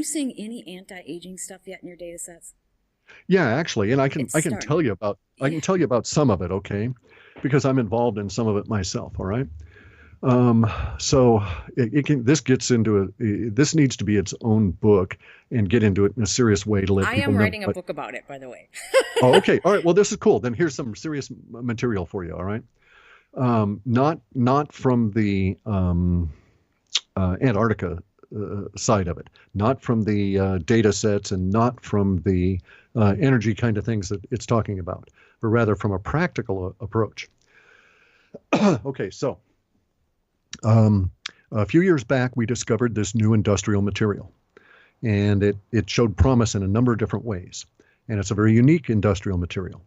you seeing any anti-aging stuff yet in your data sets? Yeah, actually, and It's I can tell starting. you about I can Yeah. tell you about some of it, okay? Because I'm involved in some of it myself, all right? So it can this gets into this needs to be its own book and get into it in a serious way to let I people am know. writing a But book about it, by the way. oh, okay, all right. Well, this is cool. Then here's some serious material for you. All right. Not from the Antarctica side of it, not from the data sets, and not from the energy kind of things that it's talking about, but rather from a practical approach. Okay, so um, a few years back, we discovered this new industrial material, and it showed promise in a number of different ways. And it's a very unique industrial material.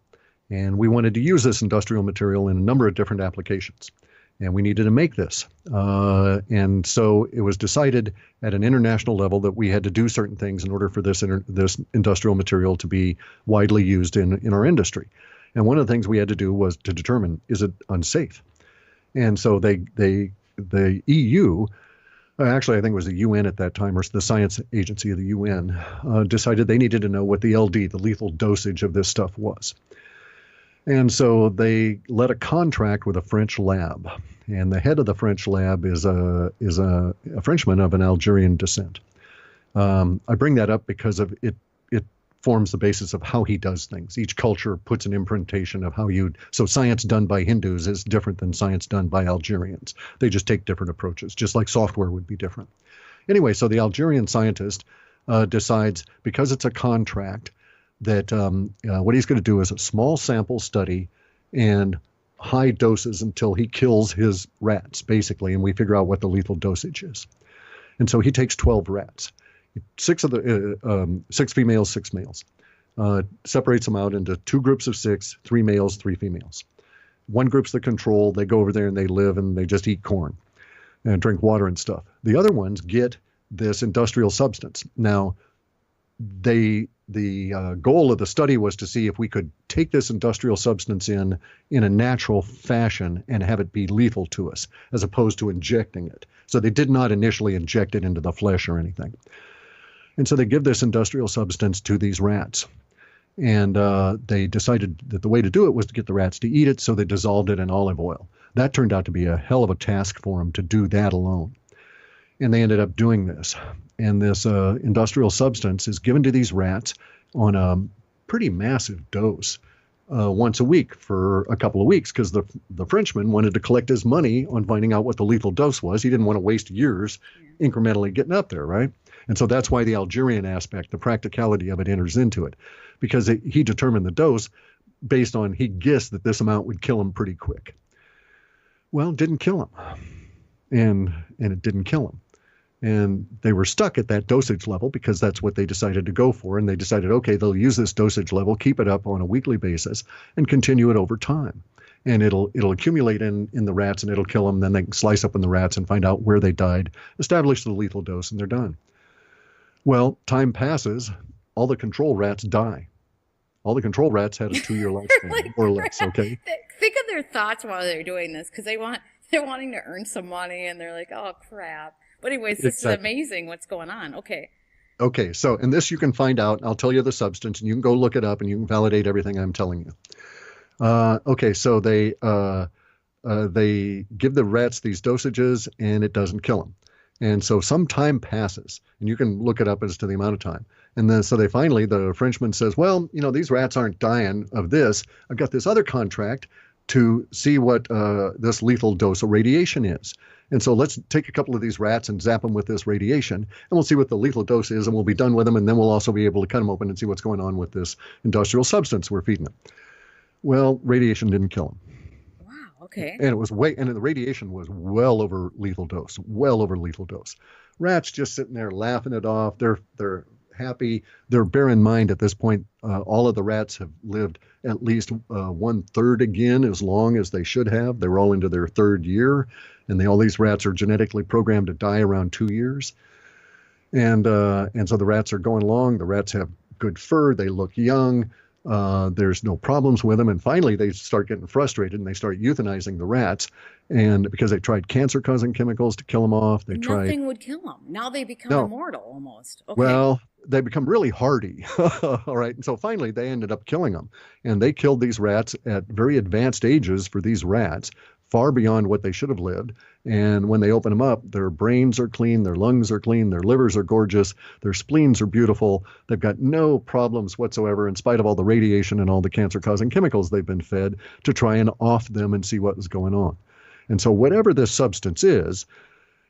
And we wanted to use this industrial material in a number of different applications. And we needed to make this. And so it was decided at an international level that we had to do certain things in order for this industrial material to be widely used in our industry. And one of the things we had to do was to determine, is it unsafe? And so the EU, actually, I think it was the UN at that time, or the science agency of the UN, decided they needed to know what the LD, the lethal dosage of this stuff was. And so they let a contract with a French lab. And the head of the French lab is a Frenchman of an Algerian descent. I bring that up because of it. It forms the basis of how he does things. Each culture puts an imprintation of how you. So science done by Hindus is different than science done by Algerians. They just take different approaches, just like software would be different. Anyway, so the Algerian scientist decides, because it's a contract, that what he's going to do is a small sample study and high doses until he kills his rats, basically, and we figure out what the lethal dosage is. And so he takes 12 rats, six females, six males, separates them out into two groups of six, three males, three females. One group's the control. They go over there and they live and they just eat corn and drink water and stuff. The other ones get this industrial substance. Now, the goal of the study was to see if we could take this industrial substance in a natural fashion and have it be lethal to us, as opposed to injecting it. So they did not initially inject it into the flesh or anything. And so they give this industrial substance to these rats. And they decided that the way to do it was to get the rats to eat it, so they dissolved it in olive oil. That turned out to be a hell of a task for them to do that alone. And they ended up doing this. And this industrial substance is given to these rats on a pretty massive dose once a week for a couple of weeks, because the Frenchman wanted to collect his money on finding out what the lethal dose was. He didn't want to waste years incrementally getting up there, right? And so that's why the Algerian aspect, the practicality of it, enters into it, because he determined the dose based on, he guessed that this amount would kill him pretty quick. Well, it didn't kill him. And it didn't kill him. And they were stuck at that dosage level because that's what they decided to go for. And they decided, okay, they'll use this dosage level, keep it up on a weekly basis, and continue it over time. And it'll accumulate in the rats and it'll kill them. Then they can slice up in the rats and find out where they died, establish the lethal dose, and they're done. Well, time passes. All the control rats die. All the control rats had a 2-year lifespan, Like, or less, okay? think of their thoughts while they're doing this, because they're wanting to earn some money, and they're like, oh crap. But anyways, this is Exactly. amazing what's going on. Okay. Okay, so in this you can find out, I'll tell you the substance, and you can go look it up, and you can validate everything I'm telling you. Okay, so they give the rats these dosages, and it doesn't kill them. And so some time passes, and you can look it up as to the amount of time. And then so the Frenchman says, well, these rats aren't dying of this. I've got this other contract to see what this lethal dose of radiation is. And so let's take a couple of these rats and zap them with this radiation, and we'll see what the lethal dose is, and we'll be done with them, and then we'll also be able to cut them open and see what's going on with this industrial substance we're feeding them. Well, radiation didn't kill them. Wow. Okay. And the radiation was well over lethal dose. Rats just sitting there laughing it off. They're happy. Bear in mind at this point, all of the rats have lived at least 1/3 again as long as they should have. They're all into their 3rd year, and all these rats are genetically programmed to die around 2 years. And so the rats are going along. The rats have good fur. They look young. There's no problems with them. And finally, they start getting frustrated and they start euthanizing the rats. And because they tried cancer-causing chemicals to kill them off, they tried, Nothing would kill them. Now they become no, immortal almost. Okay. well, they become really hardy. All right. And so finally, they ended up killing them. And they killed these rats at very advanced ages for these rats, far beyond what they should have lived. And when they open them up, their brains are clean, their lungs are clean, their livers are gorgeous, their spleens are beautiful. They've got no problems whatsoever, in spite of all the radiation and all the cancer-causing chemicals they've been fed to try and off them and see what was going on. And so whatever this substance is,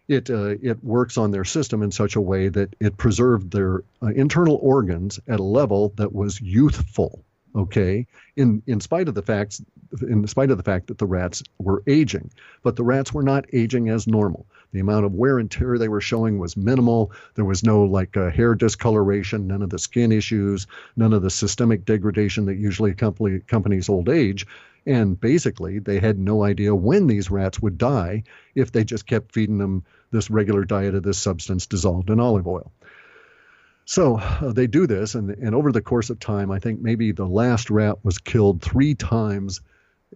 it works on their system in such a way that it preserved their internal organs at a level that was youthful. Okay, in spite of the fact that the rats were aging, but the rats were not aging as normal. The amount of wear and tear they were showing was minimal. There was no hair discoloration, none of the skin issues, none of the systemic degradation that usually accompanies old age. And basically, they had no idea when these rats would die if they just kept feeding them this regular diet of this substance dissolved in olive oil. So they do this, and over the course of time, I think maybe the last rat was killed 3 times,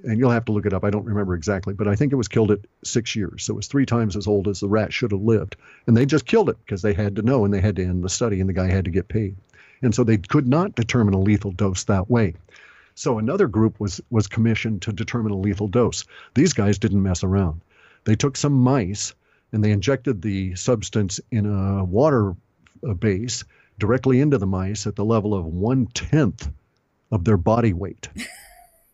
and you'll have to look it up. I don't remember exactly, but I think it was killed at 6 years. So it was 3 times as old as the rat should have lived. And they just killed it because they had to know, and they had to end the study, and the guy had to get paid. And so they could not determine a lethal dose that way. So another group was commissioned to determine a lethal dose. These guys didn't mess around. They took some mice, and they injected the substance in a water base directly into the mice at the level of 1/10 of their body weight.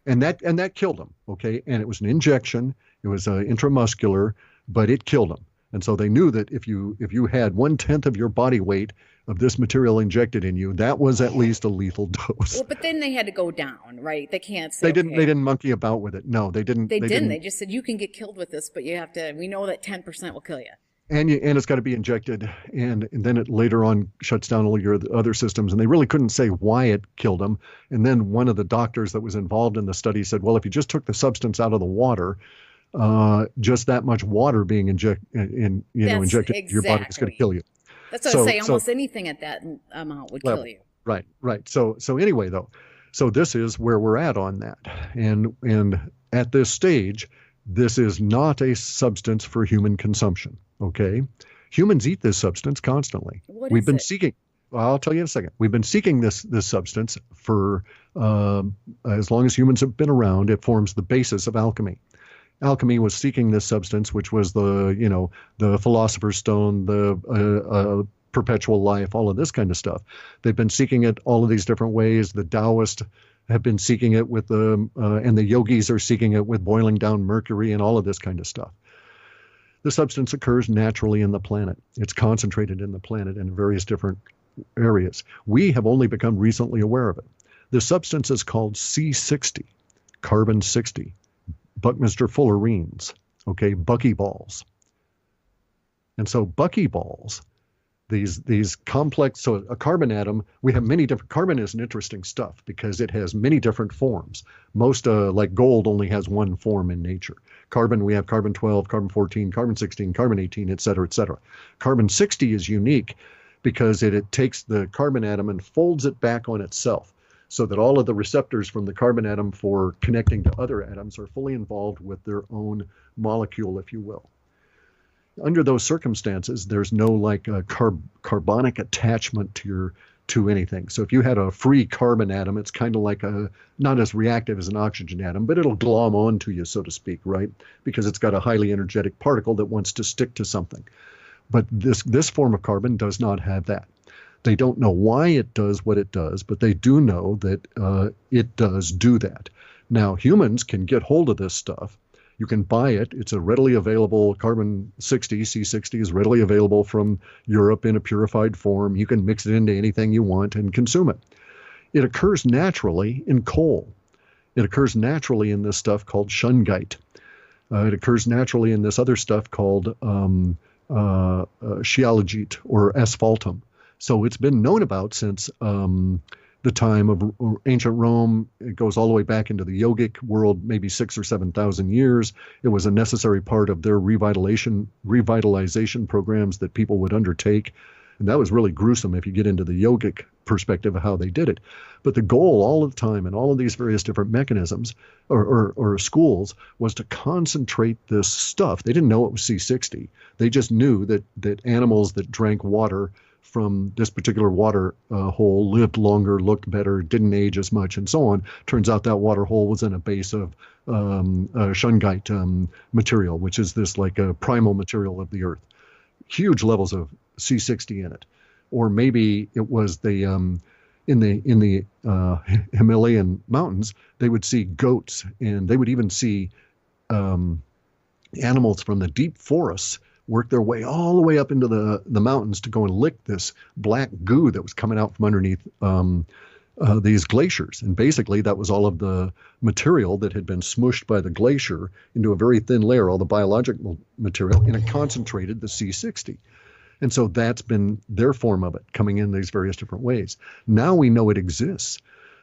And that killed them, okay? And it was an injection. It was intramuscular, but it killed them. And so they knew that if you had 1/10 of your body weight of this material injected in you, that was at least a lethal dose. Well, but then they had to go down, right? They can't say They didn't monkey about with it. No, they didn't. They didn't. They just said you can get killed with this, but you have to. We know that 10% will kill you. And it's got to be injected, and then it later on shuts down all your other systems. And they really couldn't say why it killed them. And then one of the doctors that was involved in the study said, well, if you just took the substance out of the water, just that much water being injected into your body is going to kill you. That's what I say. Almost anything at that amount would kill you. Right. So anyway, though, so this is where we're at on that. And at this stage, this is not a substance for human consumption. Okay, humans eat this substance constantly. We've been seeking. Well, I'll tell you in a second. We've been seeking this substance for as long as humans have been around. It forms the basis of alchemy. Alchemy was seeking this substance, which was the philosopher's stone, the perpetual life, all of this kind of stuff. They've been seeking it all of these different ways. The Taoists have been seeking it with and the yogis are seeking it with boiling down mercury and all of this kind of stuff. The substance occurs naturally in the planet. It's concentrated in the planet in various different areas. We have only become recently aware of it. The substance is called C60, carbon 60, Buckminster fullerenes, okay, buckyballs. And so buckyballs, these complex, so a carbon atom, we have many different, carbon is an interesting stuff because it has many different forms. Most, like gold, only has one form in nature. Carbon, we have carbon 12, carbon 14, carbon 16, carbon 18, et cetera, et cetera. Carbon 60 is unique because it takes the carbon atom and folds it back on itself so that all of the receptors from the carbon atom for connecting to other atoms are fully involved with their own molecule, if you will. Under those circumstances, there's no carbonic attachment to anything. So if you had a free carbon atom, it's kind of like not as reactive as an oxygen atom, but it'll glom onto you, so to speak, right? Because it's got a highly energetic particle that wants to stick to something. But this form of carbon does not have that. They don't know why it does what it does, but they do know that it does do that. Now, humans can get hold of this stuff. You can buy it. It's a readily available carbon 60, C60 is readily available from Europe in a purified form. You can mix it into anything you want and consume it. It occurs naturally in coal. It occurs naturally in this stuff called shungite. It occurs naturally in this other stuff called scheologite or asphaltum. So it's been known about since the time of ancient Rome. It goes all the way back into the yogic world, maybe 6,000 or 7,000 years. It was a necessary part of their revitalization programs that people would undertake. And that was really gruesome if you get into the yogic perspective of how they did it. But the goal all the time in all of these various different mechanisms or schools was to concentrate this stuff. They didn't know it was C60. They just knew that animals that drank water from this particular water hole lived longer, looked better, didn't age as much, and so on. Turns out that water hole was in a base of shungite material, which is this like a primal material of the earth. Huge levels of C60 in it. Or maybe it was the in the Himalayan mountains, they would see goats, and they would even see animals from the deep forests work their way all the way up into the mountains to go and lick this black goo that was coming out from underneath these glaciers. And basically that was all of the material that had been smooshed by the glacier into a very thin layer, all the biological material, and it concentrated the C60. And so that's been their form of it, coming in these various different ways. Now we know it exists.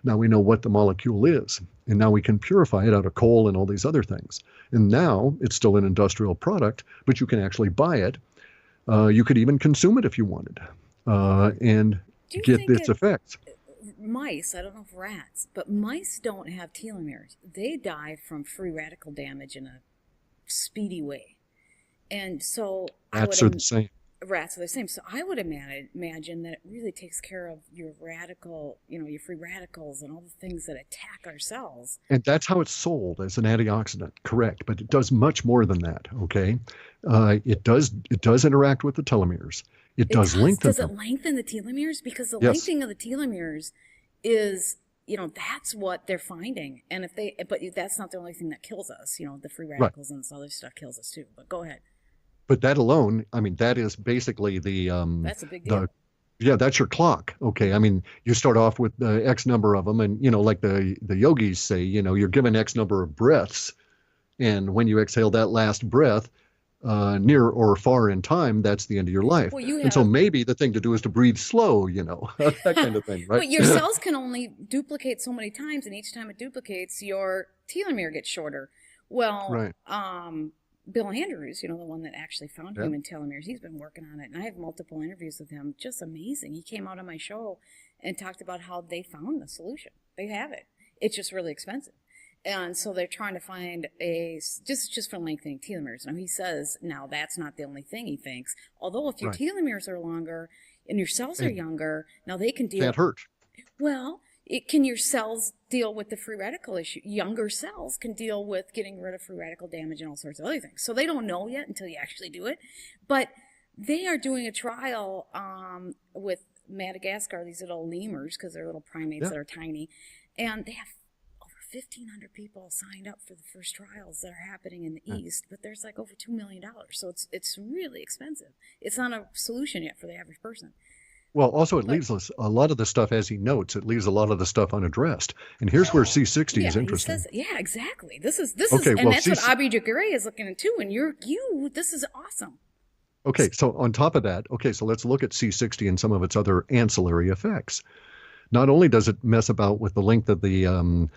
Now we know what the molecule is. And now we can purify it out of coal and all these other things. And now it's still an industrial product, but you can actually buy it. You could even consume it if you wanted and get its effects. Mice, I don't know if rats, but mice don't have telomeres. They die from free radical damage in a speedy way. And so Rats are the same. Rats are the same. So I would imagine that it really takes care of your radical, your free radicals and all the things that attack our cells. And that's how it's sold as an antioxidant, correct? But it does much more than that. Okay, it does interact with the telomeres. It does lengthen. Does it lengthen the telomeres? Because the lengthening of the telomeres is, that's what they're finding. And but that's not the only thing that kills us. The free radicals and this other stuff kills us too. But go ahead. But that alone, I mean, that is basically that's a big deal. Yeah, that's your clock. Okay, I mean, you start off with X number of them, and like the yogis say, you're given X number of breaths, and when you exhale that last breath, near or far in time, that's the end of your life. Well, and so maybe the thing to do is to breathe slow, that kind of thing, right? But your cells can only duplicate so many times, and each time it duplicates, your telomere gets shorter. Well, right. Bill Andrews, the one that actually found human telomeres, he's been working on it, and I have multiple interviews with him. Just amazing. He came out on my show and talked about how they found the solution. They have it. It's just really expensive. And so they're trying to find just for lengthening telomeres. Now, he says, that's not the only thing, he thinks. Although if your telomeres are longer and your cells are younger, now they can deal... Can't hurt. Well... Can your cells deal with the free radical issue? Younger cells can deal with getting rid of free radical damage and all sorts of other things. So they don't know yet until you actually do it. But they are doing a trial with Madagascar, these little lemurs, because they're little primates that are tiny. And they have over 1,500 people signed up for the first trials that are happening in the East. But there's like over $2 million. So it's really expensive. It's not a solution yet for the average person. Well, also it leaves us a lot of the stuff, as he notes, it leaves a lot of the stuff unaddressed. And here's where C60 is interesting. Exactly. This is, and that's what Abhi Jagiri is looking into. And this is awesome. Okay, so on top of that, so let's look at C60 and some of its other ancillary effects. Not only does it mess about with the length of the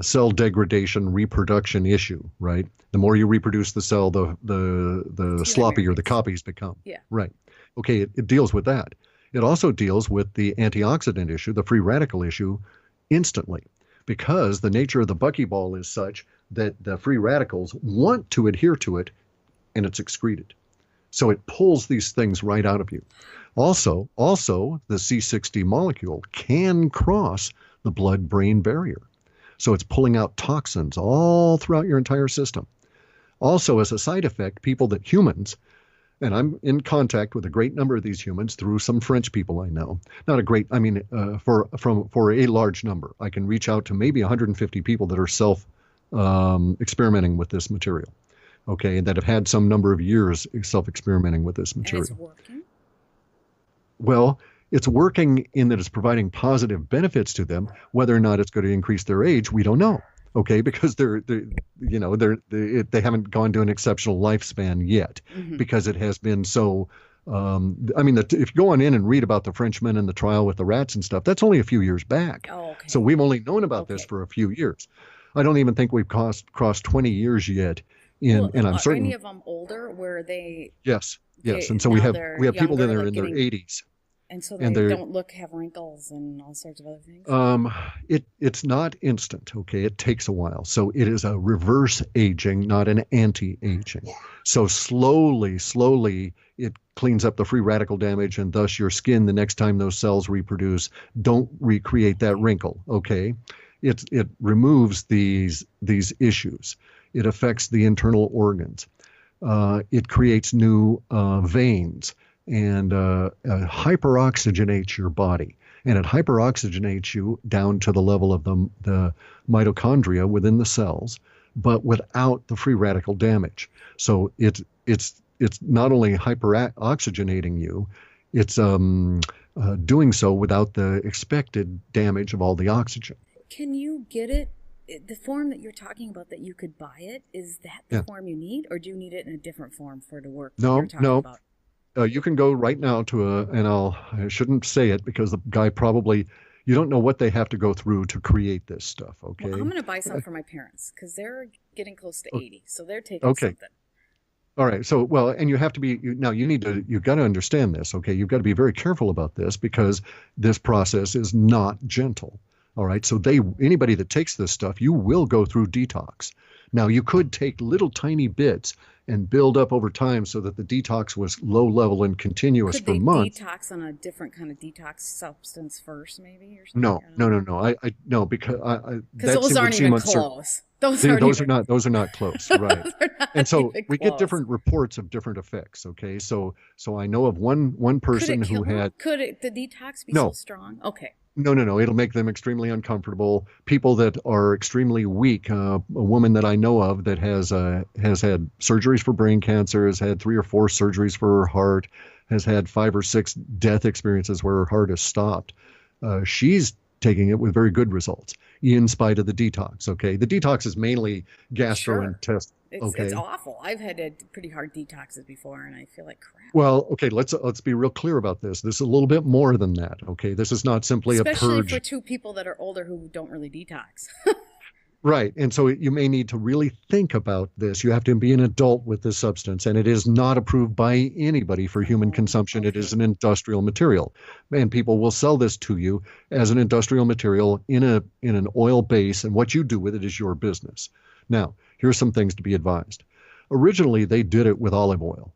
cell degradation reproduction issue, right? The more you reproduce the cell, the sloppier the copies become. Yeah. Right. Okay, it deals with that. It also deals with the antioxidant issue, the free radical issue, instantly, because the nature of the buckyball is such that the free radicals want to adhere to it, and it's excreted. So it pulls these things right out of you. Also, the C60 molecule can cross the blood-brain barrier. So it's pulling out toxins all throughout your entire system. Also, as a side effect, humans, and I'm in contact with a great number of these humans through some French people I know. Not a great, for a large number. I can reach out to maybe 150 people that are experimenting with this material, and that have had some number of years self-experimenting with this material. And it's working? Well, it's working in that it's providing positive benefits to them. Whether or not it's going to increase their age, we don't know. Because they haven't gone to an exceptional lifespan yet, because it has been so. If you go on in and read about the Frenchmen and the trial with the rats and stuff, that's only a few years back. Oh, okay. So we've only known about this for a few years. I don't even think we've crossed 20 years yet Well, And I'm are any certain, of them older where yes, yes. And so now we they're have people younger, that are like in their getting, 80s, and so and they they're don't have wrinkles and all sorts of other things? Um, it's not instant, okay? It takes a while. So it is a reverse aging, not an anti-aging. So slowly, it cleans up the free radical damage, and thus your skin, the next time those cells reproduce, don't recreate that wrinkle, okay? It removes these issues. It affects the internal organs. It creates new veins and hyperoxygenates your body. And it hyperoxygenates you down to the level of the mitochondria within the cells, but without the free radical damage. So it's not only hyperoxygenating you, it's doing so without the expected damage of all the oxygen. Can you get it? The form that you're talking about that you could buy it, is that the form you need, or do you need it in a different form for it to work that you're talking about? You can go right now and I shouldn't say it because the guy probably, you don't know what they have to go through to create this stuff, okay? Well, I'm going to buy some for my parents because they're getting close to 80, so they're taking something. All right. So, well, and you have to be, you've got to understand this, okay? You've got to be very careful about this because this process is not gentle. All right. So anybody that takes this stuff, you will go through detox. Now, you could take little tiny bits and build up over time so that the detox was low level and continuous for months. Could they detox on a different kind of detox substance first, maybe, or something? No, because those aren't even close. Those are not close, right? And so we get different reports of different effects. Okay, so I know of one person who had. Could the detox be so strong? Okay. No. It'll make them extremely uncomfortable. People that are extremely weak. A woman that I know of that has had surgeries for brain cancer, has had 3 or 4 surgeries for her heart, has had 5 or 6 death experiences where her heart has stopped. She's taking it with very good results in spite of the detox. Okay, the detox is mainly gastrointestinal. It's awful. I've had pretty hard detoxes before, and I feel like crap. Well, okay, let's be real clear about this. This is a little bit more than that. Okay, this is not simply a purge. Especially for 2 people that are older who don't really detox. Right, and so you may need to really think about this. You have to be an adult with this substance, and it is not approved by anybody for human consumption. Okay. It is an industrial material, and people will sell this to you as an industrial material in an oil base, and what you do with it is your business. Now, here's some things to be advised. Originally, they did it with olive oil.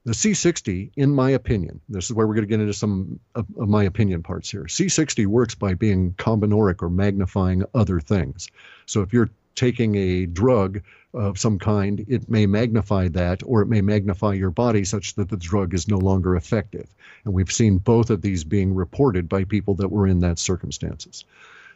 The C60, in my opinion, this is where we're going to get into some of my opinion parts here. C60 works by being combinoric or magnifying other things. So if you're taking a drug of some kind, it may magnify that, or it may magnify your body such that the drug is no longer effective. And we've seen both of these being reported by people that were in that circumstances.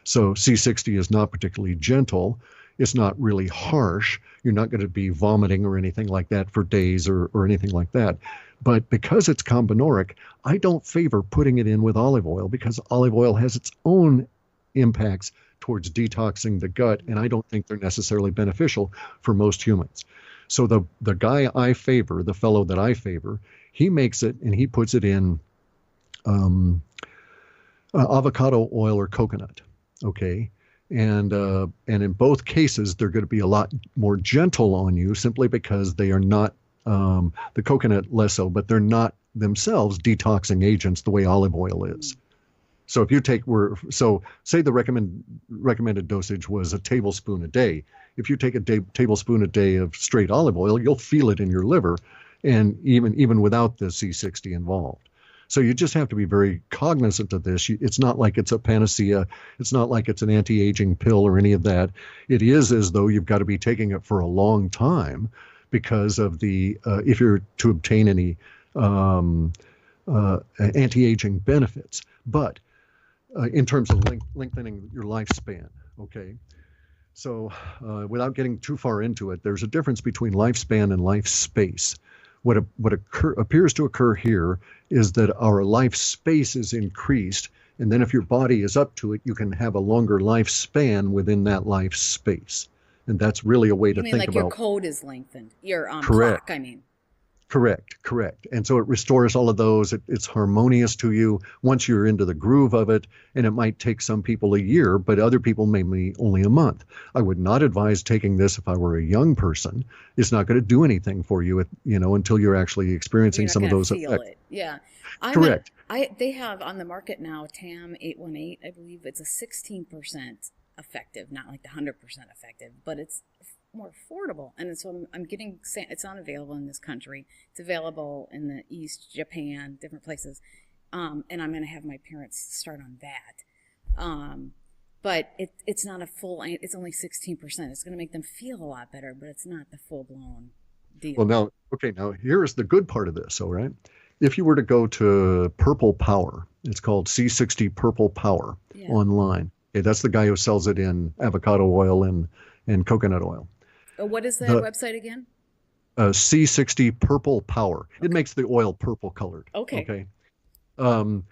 So C60 is not particularly gentle. It's not really harsh. You're not going to be vomiting or anything like that for days or anything like that. But because it's combinoric, I don't favor putting it in with olive oil because olive oil has its own impacts towards detoxing the gut, and I don't think they're necessarily beneficial for most humans. So the guy I favor, the fellow that I favor, he makes it and he puts it in avocado oil or coconut, okay? And in both cases, they're going to be a lot more gentle on you simply because they are not, the coconut less so, but they're not themselves detoxing agents the way olive oil is. So if you say the recommended dosage was a tablespoon a day. If you take a tablespoon a day of straight olive oil, you'll feel it in your liver, and even without the C60 involved. So you just have to be very cognizant of this. It's not like it's a panacea. It's not like it's an anti-aging pill or any of that. It is as though you've got to be taking it for a long time because of if you're to obtain any anti-aging benefits. But in terms of lengthening your lifespan, okay? So without getting too far into it, there's a difference between lifespan and life space. What appears to occur here is that our life space is increased, and then if your body is up to it, you can have a longer lifespan within that life space. And that's really a way to think about. Your code is lengthened. Your clock, I mean. Correct. And so it restores all of those. It's harmonious to you once you're into the groove of it. And it might take some people a year, but other people maybe only a month. I would not advise taking this if I were a young person. It's not going to do anything for you, until you're actually experiencing some of those effects. It. Yeah. Correct. They have on the market now TAM 818. I believe it's a 16% effective, not like the 100% effective, but it's more affordable. And so I'm getting, it's not available in this country. It's available in the East, Japan, different places. And I'm going to have my parents start on that. But it's not a full, it's only 16%. It's going to make them feel a lot better, but it's not the full blown deal. Well, now here's the good part of this. All right. If you were to go to Purple Power, it's called C60 Purple Power online. Okay, that's the guy who sells it in avocado oil and coconut oil. What is that website again? C60 Purple Power. Okay. It makes the oil purple colored. Okay. And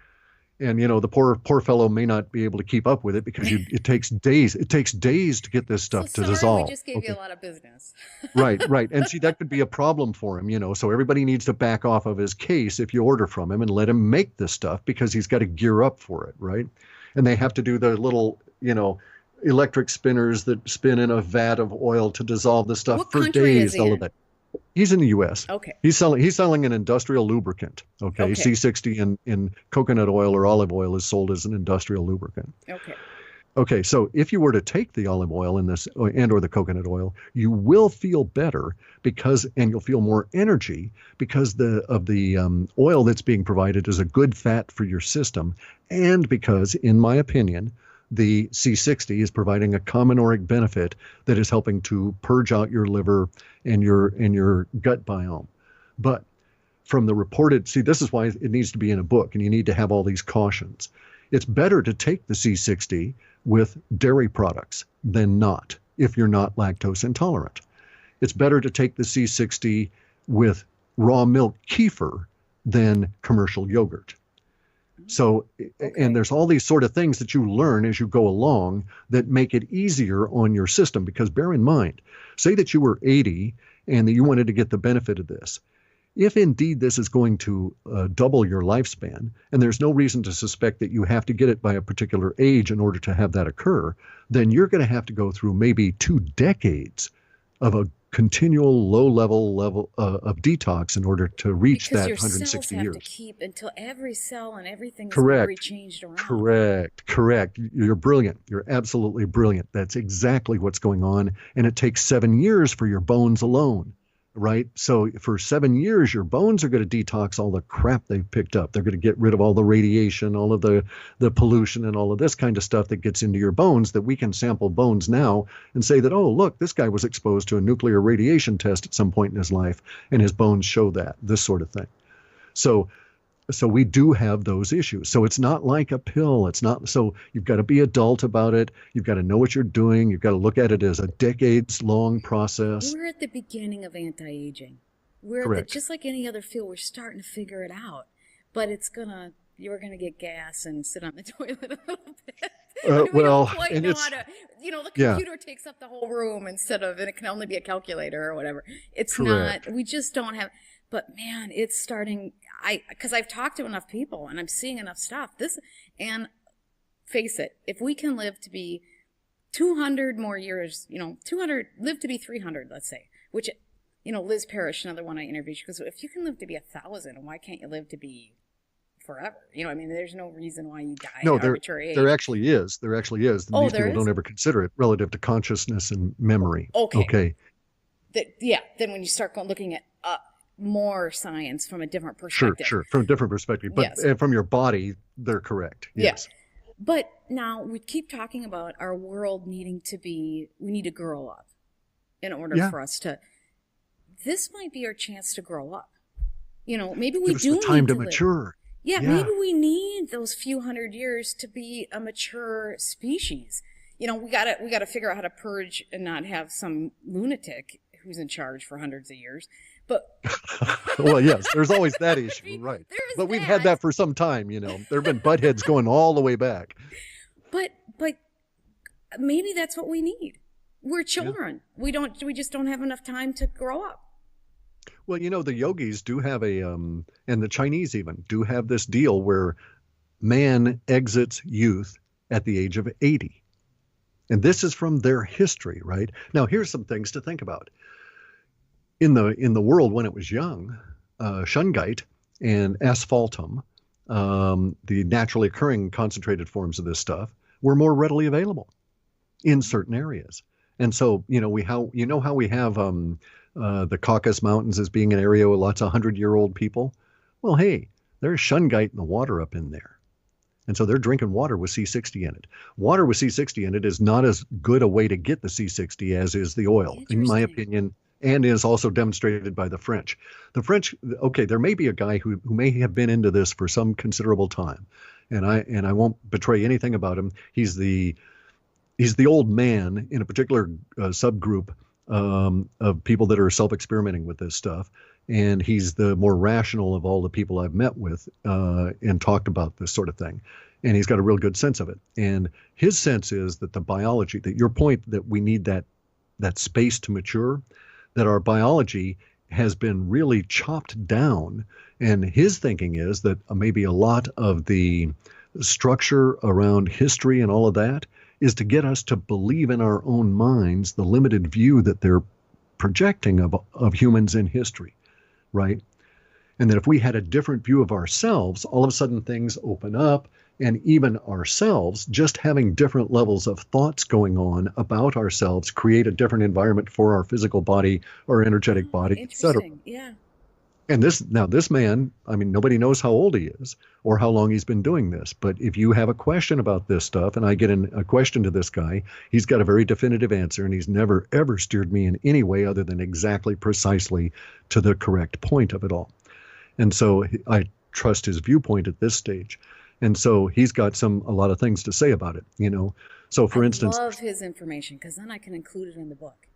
the poor fellow may not be able to keep up with it because it takes days. It takes days to get this stuff to dissolve. We just gave you a lot of business. Right. And see, that could be a problem for him, so everybody needs to back off of his case if you order from him and let him make this stuff because he's got to gear up for it, right? And they have to do the little, electric spinners that spin in a vat of oil to dissolve the stuff what for days. All of that. He's in the U.S. Okay. He's selling an industrial lubricant. Okay. C60 in coconut oil or olive oil is sold as an industrial lubricant. Okay. So if you were to take the olive oil in this or the coconut oil, you will feel better and you'll feel more energy because the oil that's being provided is a good fat for your system, and because, in my opinion, the C60 is providing a combinoric benefit that is helping to purge out your liver and your gut biome. But from the reported, this is why it needs to be in a book, and you need to have all these cautions. It's better to take the C60 with dairy products than not if you're not lactose intolerant. It's better to take the C60 with raw milk kefir than commercial yogurt. So, and there's all these sort of things that you learn as you go along that make it easier on your system. Because bear in mind, say that you were 80 and that you wanted to get the benefit of this. If indeed this is going to double your lifespan, and there's no reason to suspect that you have to get it by a particular age in order to have that occur, then you're going to have to go through maybe 2 decades of a continual low level of detox in order to reach that 160 years. Have to keep until every cell and everything is changed around. Correct. You're brilliant. You're absolutely brilliant. That's exactly what's going on. And it takes 7 years for your bones alone, right? So for 7 years, your bones are going to detox all the crap they've picked up. They're going to get rid of all the radiation, all of the pollution and all of this kind of stuff that gets into your bones, that we can sample bones now and say that, oh, look, this guy was exposed to a nuclear radiation test at some point in his life and his bones show that, this sort of thing. So we do have those issues. So it's not like a pill. It's not. So you've got to be adult about it. You've got to know what you're doing. You've got to look at it as a decades-long process. We're at the beginning of anti-aging. Just like any other field, we're starting to figure it out. But you're gonna get gas and sit on the toilet a little bit. We don't quite know how to. The computer takes up the whole room and it can only be a calculator or whatever. It's not. We just don't have. But man, it's starting. Because I've talked to enough people and I'm seeing enough stuff. And face it, if we can live to be 200 more years, 200, live to be 300, let's say, which, Liz Parrish, another one I interviewed, she goes, if you can live to be 1,000, why can't you live to be forever? There's no reason why you die at arbitrary age. There actually is. These people don't ever consider it relative to consciousness and memory. Okay. Then when you start looking at more science from a different perspective. Sure, from a different perspective. But from your body, they're correct. Yes. But now we keep talking about our world we need to grow up in order for us to, this might be our chance to grow up. Maybe we do need time to mature. Yeah, maybe we need those few hundred years to be a mature species. We gotta figure out how to purge and not have some lunatic who's in charge for hundreds of years. But well, yes, there's always that issue, right? But we've had that for some time, There have been butt heads going all the way back. But maybe that's what we need. We're children. We just don't have enough time to grow up. Well, the yogis do have and the Chinese even do have this deal where man exits youth at the age of 80. And this is from their history, right? Now, here's some things to think about. In the world when it was young, shungite and asphaltum, the naturally occurring concentrated forms of this stuff, were more readily available in certain areas. And so, how we have the Caucasus Mountains as being an area with lots of 100-year-old people. Well, hey, there's shungite in the water up in there. And so they're drinking water with C60 in it. Water with C60 in it is not as good a way to get the C60 as is the oil, in my opinion, and is also demonstrated by the French. The French, okay, there may be a guy who may have been into this for some considerable time, and I won't betray anything about him. He's the old man in a particular subgroup of people that are self-experimenting with this stuff. And he's the more rational of all the people I've met with and talked about this sort of thing. And he's got a real good sense of it. And his sense is that the biology, that your point that we need that space to mature, that our biology has been really chopped down. And his thinking is that maybe a lot of the structure around history and all of that is to get us to believe in our own minds the limited view that they're projecting of humans in history, right? And that if we had a different view of ourselves, all of a sudden things open up, and even ourselves, just having different levels of thoughts going on about ourselves, create a different environment for our physical body, our energetic body, etc. Yeah. And this man, I mean, nobody knows how old he is or how long he's been doing this. But if you have a question about this stuff, and I get a question to this guy, he's got a very definitive answer, and he's never, ever steered me in any way other than exactly, precisely to the correct point of it all. And so I trust his viewpoint at this stage. And so he's got a lot of things to say about it, So for instance, I love his information because then I can include it in the book.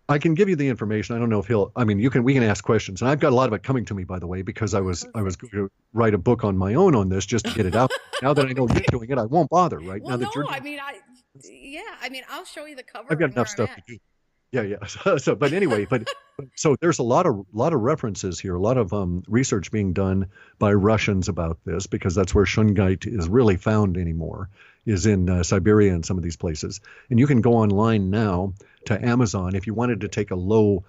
I can give you the information. I don't know if we can ask questions. And I've got a lot of it coming to me, by the way, because I was going to write a book on my own on this just to get it out. Now that I know you're doing it, I won't bother, right? Well, now that no, I'll show you the cover. I've got enough stuff to do. Yeah. But anyway, so there's a lot of references here, a lot of research being done by Russians about this, because that's where shungite is really found anymore, is in Siberia and some of these places. And you can go online now to Amazon. If you wanted to take a low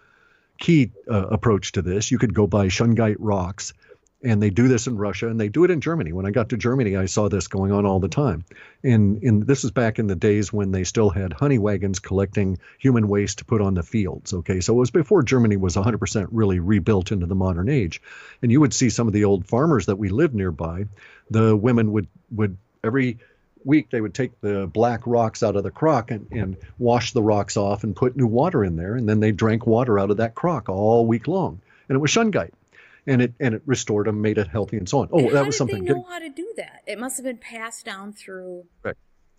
key approach to this, you could go buy shungite rocks. And they do this in Russia, and they do it in Germany. When I got to Germany, I saw this going on all the time. And this is back in the days when they still had honey wagons collecting human waste to put on the fields. Okay, so it was before Germany was 100% really rebuilt into the modern age. And you would see some of the old farmers that we lived nearby. The women would every week they would take the black rocks out of the crock and wash the rocks off and put new water in there, and then they drank water out of that crock all week long. And it was shungite. And it restored them, made it healthy, and so on. Oh, that was something. How did they know how to do that? It must have been passed down through.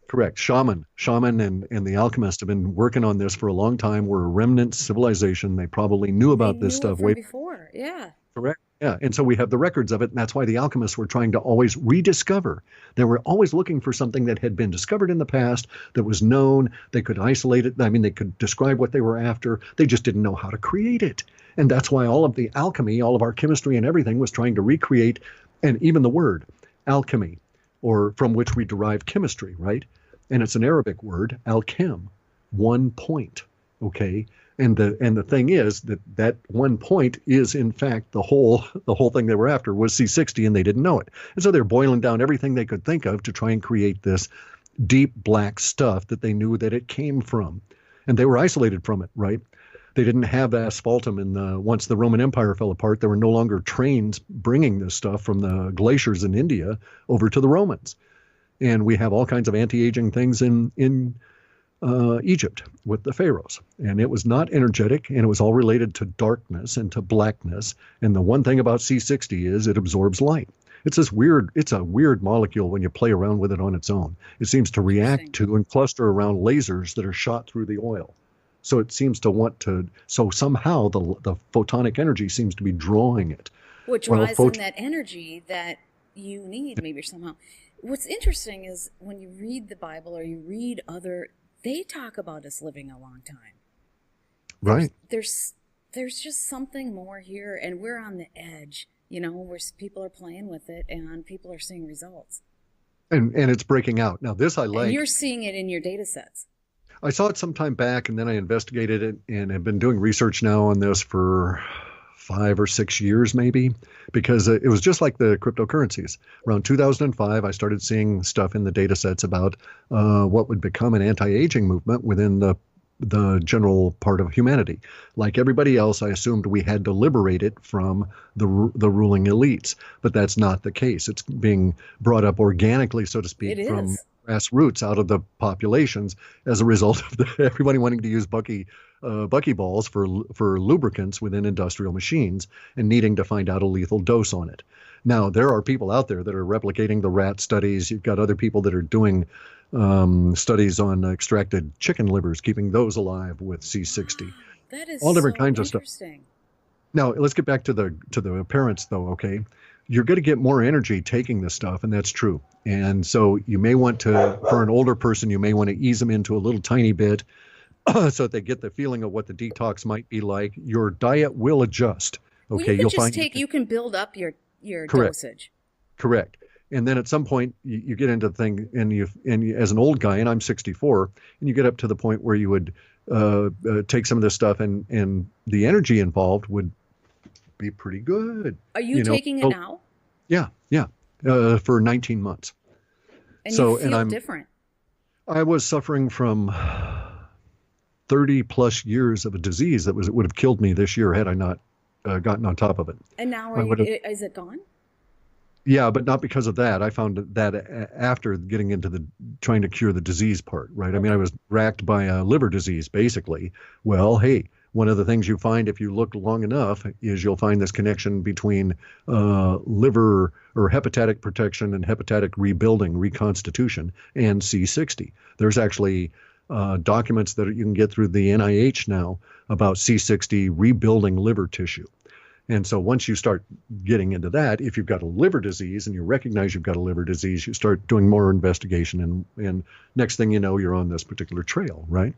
Correct. Shaman, and the alchemists have been working on this for a long time. We're a remnant civilization. They probably knew about this stuff way before. Yeah. Correct. Yeah. And so we have the records of it, and that's why the alchemists were trying to always rediscover. They were always looking for something that had been discovered in the past, that was known. They could isolate it. I mean, they could describe what they were after. They just didn't know how to create it. And that's why all of the alchemy, all of our chemistry and everything was trying to recreate, and even the word alchemy, or from which we derive chemistry, right? And it's an Arabic word, al-chem, 1 point, okay? And the thing is that 1 point is in fact the whole thing they were after was C60, and they didn't know it. And so they're boiling down everything they could think of to try and create this deep black stuff that they knew that it came from. And they were isolated from it, right? They didn't have asphaltum once the Roman Empire fell apart. There were no longer trains bringing this stuff from the glaciers in India over to the Romans. And we have all kinds of anti-aging things in Egypt with the pharaohs. And it was not energetic, and it was all related to darkness and to blackness. And the one thing about C60 is it absorbs light. It's a weird molecule when you play around with it on its own. It seems to react to and cluster around lasers that are shot through the oil. So it seems to want to, so somehow the photonic energy seems to be drawing it. What draws in that energy that you need, maybe somehow. What's interesting is when you read the Bible or you read they talk about us living a long time. Right. There's there's just something more here, and we're on the edge, where people are playing with it and people are seeing results. And it's breaking out. Now, this I like. And you're seeing it in your data sets. I saw it some time back, and then I investigated it and have been doing research now on this for 5 or 6 years, maybe, because it was just like the cryptocurrencies. Around 2005, I started seeing stuff in the data sets about what would become an anti-aging movement within the general part of humanity. Like everybody else, I assumed we had to liberate it from the ruling elites, but that's not the case. It's being brought up organically, so to speak, from grassroots out of the populations as a result of everybody wanting to use buckyballs for lubricants within industrial machines and needing to find out a lethal dose on it. Now, there are people out there that are replicating the rat studies. You've got other people that are doing studies on extracted chicken livers, keeping those alive with C60. That is all different so kinds of stuff. Now, let's get back to the appearance, though. Okay, you're going to get more energy taking this stuff, and that's true. And so you may want to, for an older person, you may want to ease them into a little tiny bit so that they get the feeling of what the detox might be like. Your diet will adjust. Okay, well, you can build up your dosage. Correct. And then at some point you get into the thing, and you as an old guy, and I'm 64, and you get up to the point where you would take some of this stuff, and the energy involved would be pretty good. Are you taking it now? Yeah, for 19 months. And you feel different. I was suffering from 30 plus years of a disease that would have killed me this year had I not gotten on top of it. And now is it gone? Yeah, but not because of that. I found that after getting into trying to cure the disease part, right? Okay. I mean, I was racked by a liver disease, basically. Well, hey, one of the things you find if you look long enough is you'll find this connection between liver or hepatic protection and hepatic rebuilding, reconstitution, and C60. There's actually documents that you can get through the NIH now about C60 rebuilding liver tissue. And so once you start getting into that, if you've got a liver disease and you recognize you've got a liver disease, you start doing more investigation, and next thing you know, you're on this particular trail, right?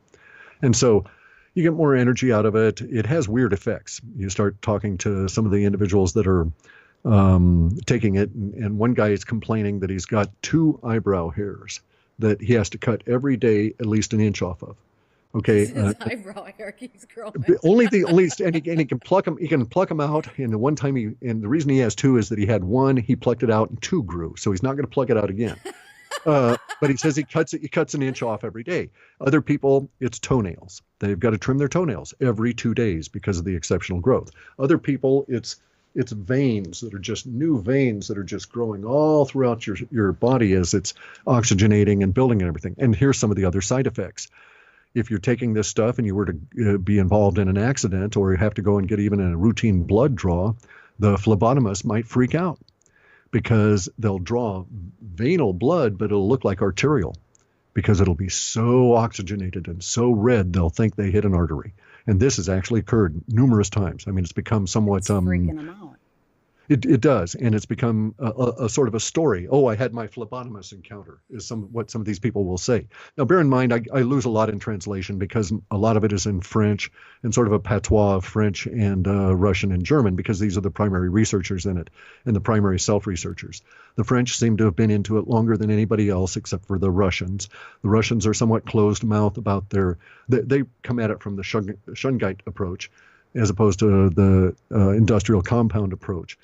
And so you get more energy out of it. It has weird effects. You start talking to some of the individuals that are taking it, and one guy is complaining that he's got 2 eyebrow hairs that he has to cut every day at least an inch off of. Okay. His eyebrow hair keeps growing. And he can pluck them. He can pluck them out. And the one time and the reason he has 2 is that he had 1, he plucked it out, and 2 grew. So he's not going to pluck it out again. But he says he cuts an inch off every day. Other people, it's toenails. They've got to trim their toenails every 2 days because of the exceptional growth. Other people, it's veins that are just new veins that are just growing all throughout your body as it's oxygenating and building and everything. And here's some of the other side effects. If you're taking this stuff and you were to be involved in an accident, or you have to go and get even a routine blood draw, the phlebotomist might freak out because they'll draw venal blood, but it'll look like arterial because it'll be so oxygenated and so red they'll think they hit an artery. And this has actually occurred numerous times. I mean, it's become somewhat freaking them out. It does, and it's become a sort of a story. Oh, I had my phlebotomist encounter, is what some of these people will say. Now, bear in mind, I lose a lot in translation because a lot of it is in French and sort of a patois of French and Russian and German, because these are the primary researchers in it and the primary self-researchers. The French seem to have been into it longer than anybody else except for the Russians. The Russians are somewhat closed-mouthed about they come at it from the Shungite approach as opposed to the industrial compound approach.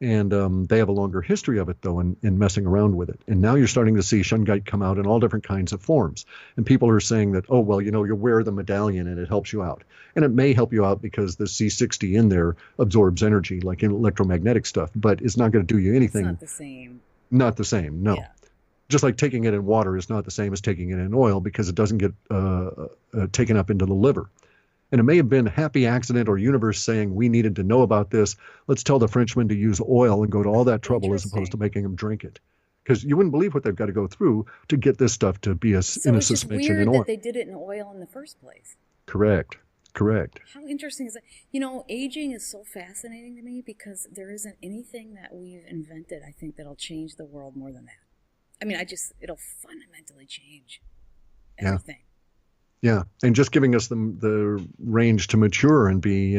And they have a longer history of it, though, in messing around with it. And now you're starting to see Shungite come out in all different kinds of forms. And people are saying that, oh, well, you wear the medallion and it helps you out. And it may help you out because the C60 in there absorbs energy, like in electromagnetic stuff, but it's not going to do you anything. It's not the same. Not the same, no. Yeah. Just like taking it in water is not the same as taking it in oil because it doesn't get taken up into the liver. And it may have been a happy accident or universe saying we needed to know about this. Let's tell the Frenchmen to use oil and go to all that trouble as opposed to making them drink it. Because you wouldn't believe what they've got to go through to get this stuff to be in a suspension in oil. So it's weird that they did it in oil in the first place. Correct. How interesting is that? Aging is so fascinating to me because there isn't anything that we've invented, I think, that'll change the world more than that. I mean, it'll fundamentally change everything. Yeah, and just giving us the range to mature and be,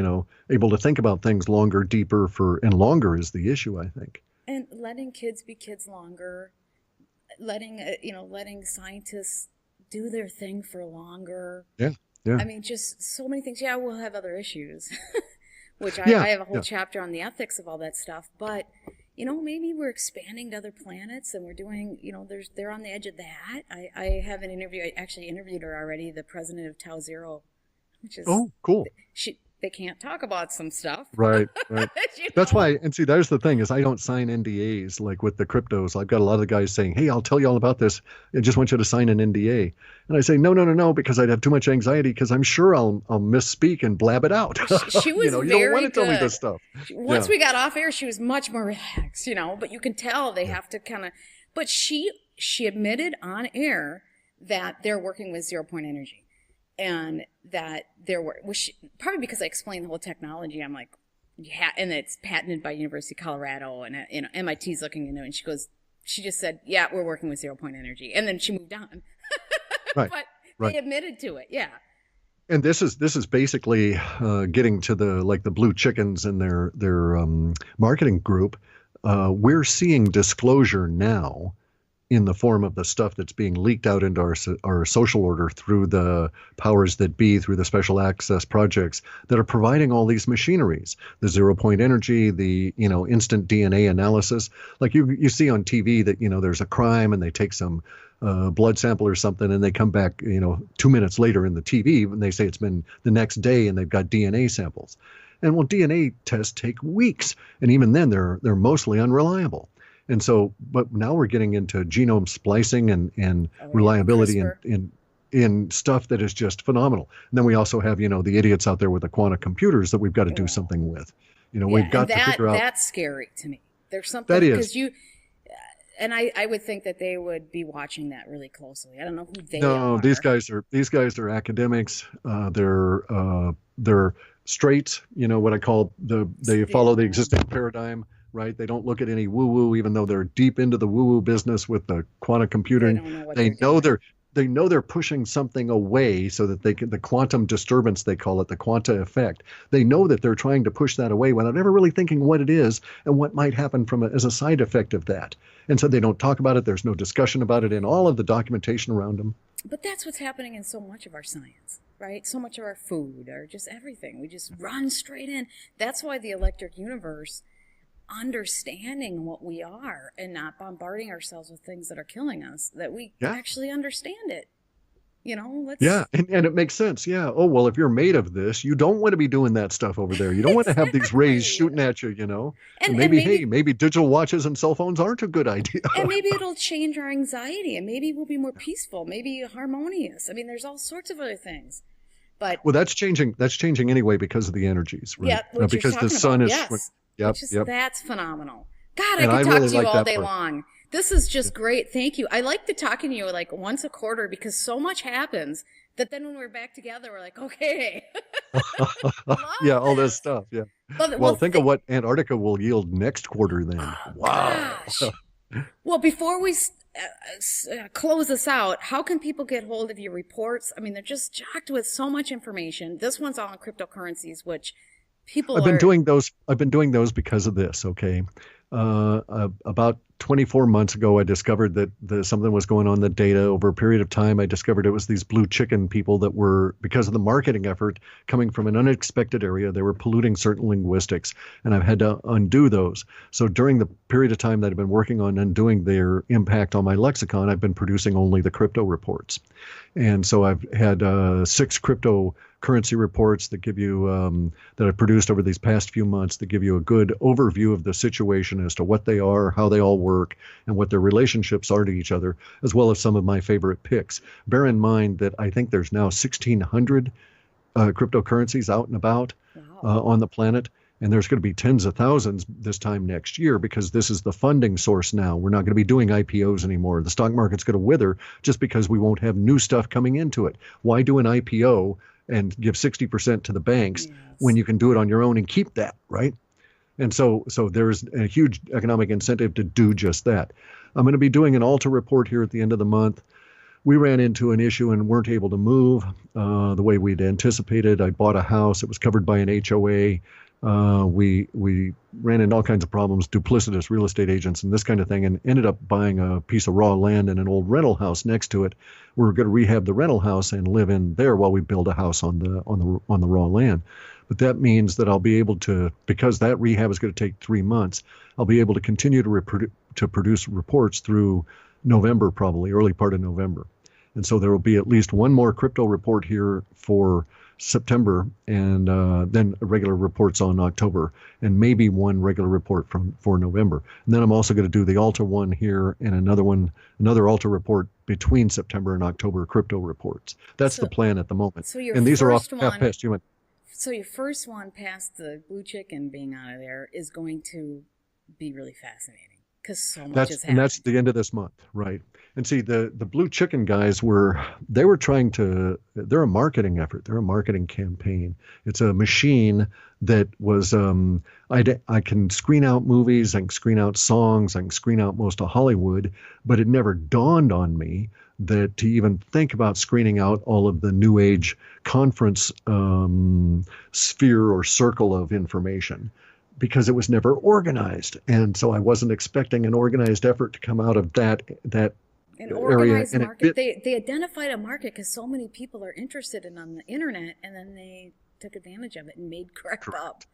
able to think about things longer, deeper and longer is the issue, I think. And letting kids be kids longer, letting scientists do their thing for longer. Yeah, yeah. I mean, just so many things. Yeah, we'll have other issues, which Yeah, I have a whole yeah. chapter on the ethics of all that stuff. But maybe we're expanding to other planets, and we're doing, they're on the edge of that. I have an interview. I actually interviewed her already, the president of Tau Zero, which is Oh, cool. they can't talk about some stuff. Right, right. That's why, and see, there's the thing is I don't sign NDAs like with the cryptos. I've got a lot of guys saying, hey, I'll tell you all about this. I just want you to sign an NDA. And I say, no, because I'd have too much anxiety because I'm sure I'll misspeak and blab it out. She was you very don't want to good. tell me this stuff. Once we got off air, she was much more relaxed, but you can tell they have to kind of, but she admitted on air that they're working with 0 point energy. And that probably because I explained the whole technology, I'm like, yeah, and it's patented by University of Colorado, and MIT's looking into it. And she just said, yeah, we're working with 0 point energy, and then she moved on. Right, but right. They admitted to it, yeah. And this is basically getting to the blue chickens and their marketing group. We're seeing disclosure now in the form of the stuff that's being leaked out into our social order through the powers that be, through the special access projects that are providing all these machineries, the 0 point energy, the instant DNA analysis. Like you see on TV that there's a crime and they take some blood sample or something and they come back 2 minutes later in the TV and they say it's been the next day and they've got DNA samples. And well, DNA tests take weeks, and even then they're mostly unreliable. And so, but now we're getting into genome splicing and reliability in stuff that is just phenomenal. And then we also have, the idiots out there with the quantum computers that we've got to do something with. We've got to figure out. That's scary to me. There's something that is. Because and I would think that they would be watching that really closely. I don't know who they are. No, these guys are academics. They're straight. What I call they follow the existing paradigm. Right? They don't look at any woo-woo, even though they're deep into the woo-woo business with the quantum computing. They know they're pushing something away so that the quantum disturbance, they call it, the quanta effect. They know that they're trying to push that away without ever really thinking what it is and what might happen as a side effect of that. And so they don't talk about it. There's no discussion about it in all of the documentation around them. But that's what's happening in so much of our science, right? So much of our food or just everything. We just run straight in. That's why the electric universe, understanding what we are and not bombarding ourselves with things that are killing us, that we actually understand it. Yeah, and it makes sense. Yeah. Oh, well, if you're made of this, you don't want to be doing that stuff over there. You don't want to have these rays shooting at you, And maybe digital watches and cell phones aren't a good idea. And maybe it'll change our anxiety, and maybe we'll be more peaceful, maybe harmonious. I mean, there's all sorts of other things. But that's changing anyway because of the energies, right? Yeah, because the sun is. Yes. Yep. That's phenomenal. God, I could talk to you all day long. This is just great. Thank you. I like to talk to you like once a quarter because so much happens that then when we're back together, we're like, okay. Yeah, all this stuff. Yeah. Well, think of what Antarctica will yield next quarter then. Oh, wow. Well, before we close this out, how can people get hold of your reports? I mean, they're just jacked with so much information. This one's all on cryptocurrencies, which I've been doing those because of this. Okay. About 24 months ago, I discovered that something was going on in the data. Over a period of time, I discovered it was these blue chicken people that were, because of the marketing effort coming from an unexpected area, they were polluting certain linguistics, and I've had to undo those. So during the period of time that I've been working on undoing their impact on my lexicon, I've been producing only the crypto reports. And so I've had 6 cryptocurrency reports that give you that I've produced over these past few months that give you a good overview of the situation as to what they are, how they all work, and what their relationships are to each other, as well as some of my favorite picks. Bear in mind that I think there's now 1,600 cryptocurrencies out and about on the planet. And there's going to be tens of thousands this time next year because this is the funding source now. We're not going to be doing IPOs anymore. The stock market's going to wither just because we won't have new stuff coming into it. Why do an IPO and give 60% to the banks when you can do it on your own and keep that, right? And so there's a huge economic incentive to do just that. I'm going to be doing an Alta report here at the end of the month. we ran into an issue and weren't able to move the way we'd anticipated. I bought a house. It was covered by an HOA. We ran into all kinds of problems, duplicitous real estate agents and this kind of thing, and ended up buying a piece of raw land and an old rental house next to it. We were going to rehab the rental house and live in there while we build a house on the raw land. But that means that I'll be able to, because that rehab is going to take 3 months, I'll be able to continue to produce reports through November, probably early part of November. And so there will be at least one more crypto report here for September, and then regular reports on October, and maybe one regular report for November. And then I'm also going to do the Alta one here and another Alta report between September and October crypto reports. That's the plan at the moment. So your and these are all one, past you. So your first one past the blue chicken being out of there is going to be really fascinating because so much has happened. And that's the end of this month, right? And see, the blue chicken guys they're a marketing effort. They're a marketing campaign. It's a machine that was, I can screen out movies, I can screen out songs, I can screen out most of Hollywood, but it never dawned on me that to even think about screening out all of the new age conference sphere or circle of information, because it was never organized. And so I wasn't expecting an organized effort to come out of that an organized area. Market. They identified a market because so many people are interested on the internet, and then they took advantage of it and made crap up.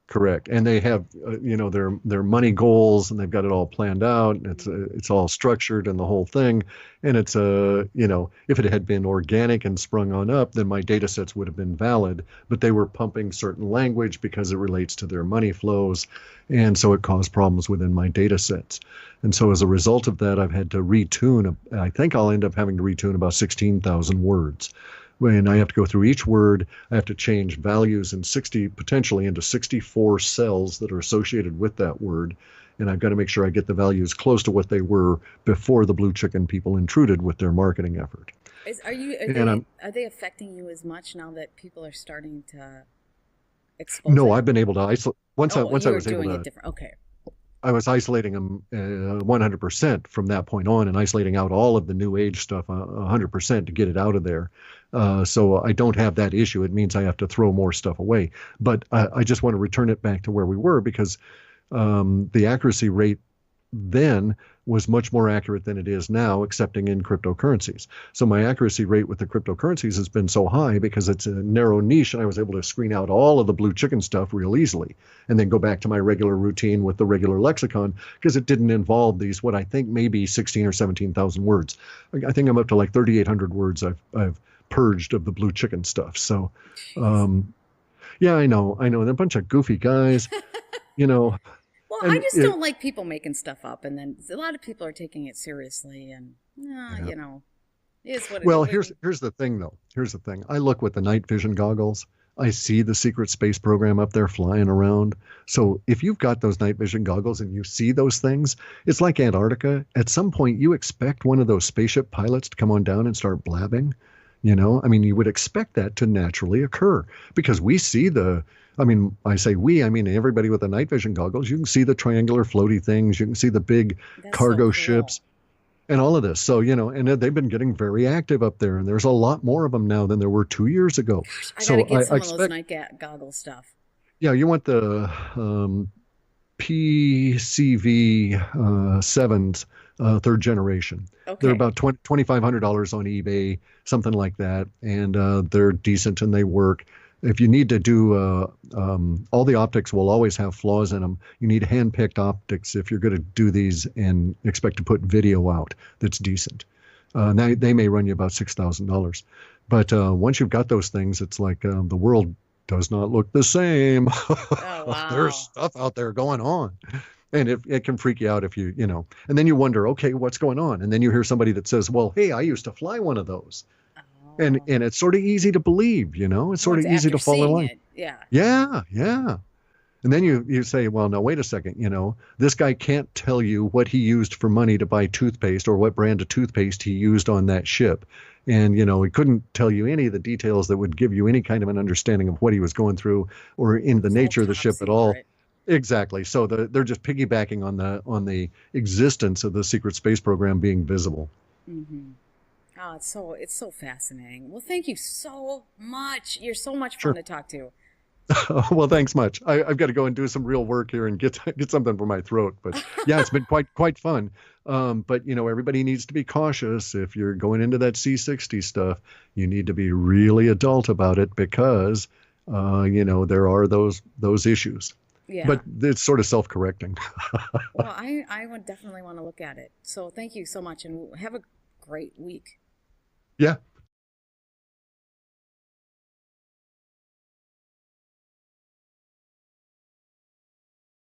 Correct. And they have, their money goals, and they've got it all planned out. It's all structured and the whole thing. And it's if it had been organic and sprung on up, then my data sets would have been valid. But they were pumping certain language because it relates to their money flows. And so it caused problems within my data sets. And so as a result of that, I've had to retune. I think I'll end up having to retune about 16,000 words. When I have to go through each word, I have to change values in potentially into 64 cells that are associated with that word. And I've got to make sure I get the values close to what they were before the blue chicken people intruded with their marketing effort. Are they affecting you as much now that people are starting to expose? No, I've been able to isolate. Once I was able to. Okay. I was isolating them 100% from that point on, and isolating out all of the new age stuff 100% to get it out of there. So I don't have that issue. It means I have to throw more stuff away. But I just want to return it back to where we were, because the accuracy rate then was much more accurate than it is now, excepting in cryptocurrencies. So my accuracy rate with the cryptocurrencies has been so high because it's a narrow niche, and I was able to screen out all of the blue chicken stuff real easily, and then go back to my regular routine with the regular lexicon, because it didn't involve these, what I think maybe 16 or 17,000 words. I think I'm up to like 3,800 words I've purged of the blue chicken stuff. So, yeah, I know. They're a bunch of goofy guys, Well, I just don't like people making stuff up, and then a lot of people are taking it seriously, and it's what it is. Well, here's the thing, though. Here's the thing. I look with the night vision goggles. I see the secret space program up there flying around. So if you've got those night vision goggles and you see those things, it's like Antarctica. At some point, you expect one of those spaceship pilots to come on down and start blabbing. You would expect that to naturally occur, because we see I say we, I mean everybody with the night vision goggles. You can see the triangular floaty things. You can see the big cargo ships and all of this. So, and they've been getting very active up there, and there's a lot more of them now than there were 2 years ago. Gosh, I gotta get some of those night goggle stuff. Yeah, you want the PCV 7s, third generation. Okay. They're about $2,500 on eBay, something like that, and they're decent and they work. If you need to do, all the optics will always have flaws in them. You need hand-picked optics if you're going to do these and expect to put video out that's decent. They may run you about $6,000. But once you've got those things, it's like the world does not look the same. Oh, wow. There's stuff out there going on. And it can freak you out if and then you wonder, okay, what's going on? And then you hear somebody that says, well, hey, I used to fly one of those. And it's sort of easy to believe, it's sort of easy to fall in line. Yeah. And then you say, well, no, wait a second, this guy can't tell you what he used for money to buy toothpaste or what brand of toothpaste he used on that ship. And, he couldn't tell you any of the details that would give you any kind of an understanding of what he was going through or in the nature of the ship at all. Exactly. So they're just piggybacking on the existence of the secret space program being visible. Mm-hmm. Oh, it's so fascinating. Well, thank you so much. You're so much fun Sure. to talk to. Well, thanks much. I've got to go and do some real work here and get something for my throat. But yeah, it's been quite fun. But everybody needs to be cautious if you're going into that C60 stuff. You need to be really adult about it because there are those issues. Yeah. But it's sort of self-correcting. Well, I would definitely want to look at it. So thank you so much, and have a great week. Yeah.